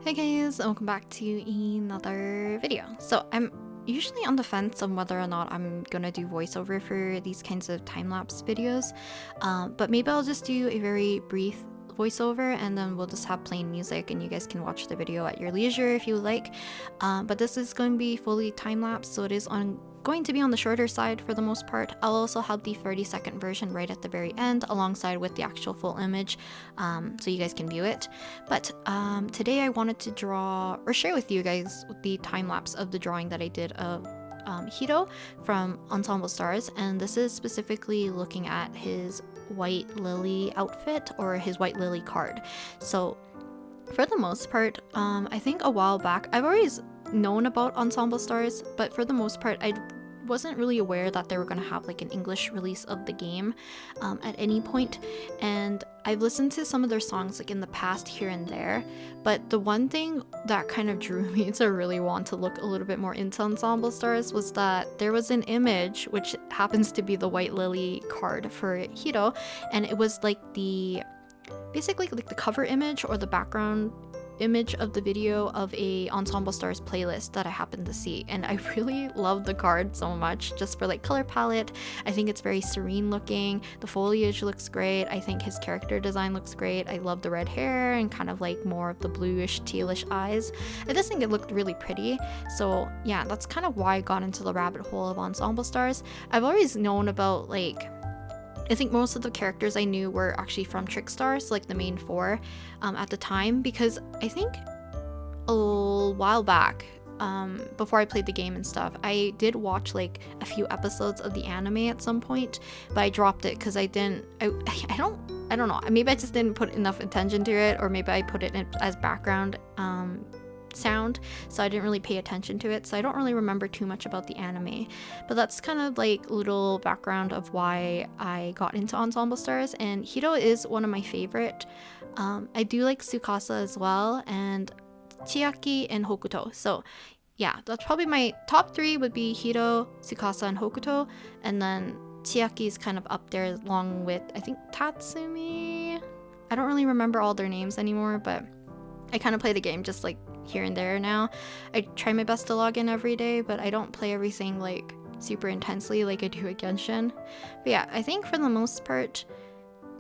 Hey guys, welcome back to another video. So I'm usually on the fence on whether or not I'm gonna do voiceover for these kinds of time-lapse videos, but maybe I'll just do a very brief voiceover and then we'll just have plain music and you guys can watch the video at your leisure if you like. But this is going to be fully time-lapse, so it is going to be on the shorter side for the most part. I'll also have the 30-second version right at the very end alongside with the actual full image, so you guys can view it. But today I wanted to draw or share with you guys the time-lapse of the drawing that I did of Hiiro from Ensemble Stars, and this is specifically looking at his white lily outfit or his white lily card. So for the most part, I think a while back, I've always known about Ensemble Stars, but for the most part I wasn't really aware that they were going to have like an English release of the game at any point. And I've listened to some of their songs like in the past here and there, but the one thing that kind of drew me to really want to look a little bit more into Ensemble Stars was that there was an image which happens to be the white lily card for Hiiro, and it was like basically like the cover image or the background image of the video of a Ensemble Stars playlist that I happened to see, and I really love the card so much just for like color palette. I think it's very serene looking, the foliage looks great, I think his character design looks great, I love the red hair and kind of like more of the bluish tealish eyes. I just think it looked really pretty. So yeah, that's kind of why I got into the rabbit hole of Ensemble Stars. I've always known about I think most of the characters I knew were actually from Trickstars, like the main four at the time, because I think a while back, before I played the game and stuff, I did watch like a few episodes of the anime at some point, but I dropped it because I don't know, maybe I just didn't put enough attention to it, or maybe I put it in as background sound, so I didn't really pay attention to it, so I don't really remember too much about the anime. But that's kind of like little background of why I got into Ensemble Stars, and Hiiro is one of my favorite. I do like Tsukasa as well, and Chiaki and Hokuto. So yeah, that's probably my top three would be Hiiro, Tsukasa, and Hokuto, and then Chiaki is kind of up there along with I think Tatsumi. I don't really remember all their names anymore, but I kind of play the game just like here and there now. I try my best to log in every day, but I don't play everything like super intensely like I do at Genshin. But yeah, I think for the most part,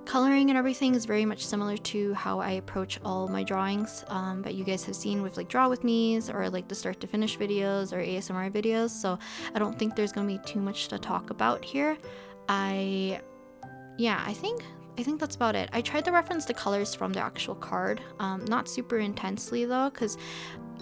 coloring and everything is very much similar to how I approach all my drawings that you guys have seen with like Draw With Me's or like the start to finish videos or ASMR videos. So I don't think there's gonna be too much to talk about here. I think that's about it. I tried to reference the colors from the actual card, not super intensely though, because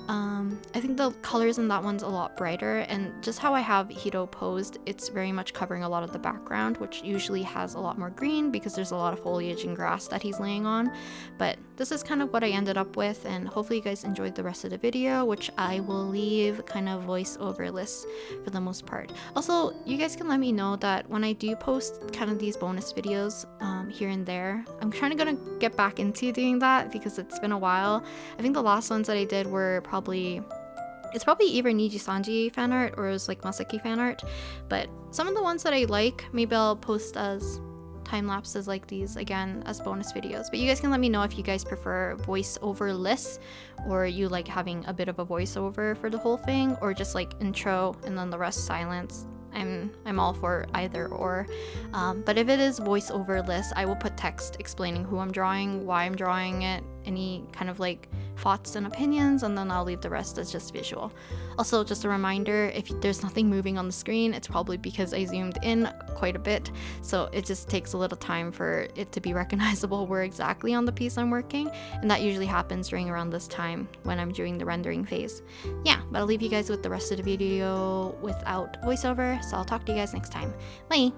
I think the colors in that one's a lot brighter, and just how I have Hiiro posed, it's very much covering a lot of the background, which usually has a lot more green because there's a lot of foliage and grass that he's laying on. But this is kind of what I ended up with, and hopefully you guys enjoyed the rest of the video, which I will leave kind of voiceoverless for the most part. Also, you guys can let me know that when I do post kind of these bonus videos here and there, I'm trying to get back into doing that because it's been a while. I think the last ones that I did were it's probably either Niji Sanji fan art or it was like Masaki fan art, but some of the ones that I like, maybe I'll post as time lapses like these again as bonus videos. But you guys can let me know if you guys prefer voiceover-less, or you like having a bit of a voiceover for the whole thing, or just like intro and then the rest silence. I'm all for either or, but if it is voiceover-less, I will put text explaining who I'm drawing, why I'm drawing it, any kind of like thoughts and opinions, and then I'll leave the rest as just visual. Also, just a reminder, if there's nothing moving on the screen, it's probably because I zoomed in quite a bit, so it just takes a little time for it to be recognizable where exactly on the piece I'm working, and that usually happens during around this time when I'm doing the rendering phase. Yeah, but I'll leave you guys with the rest of the video without voiceover, so I'll talk to you guys next time. Bye!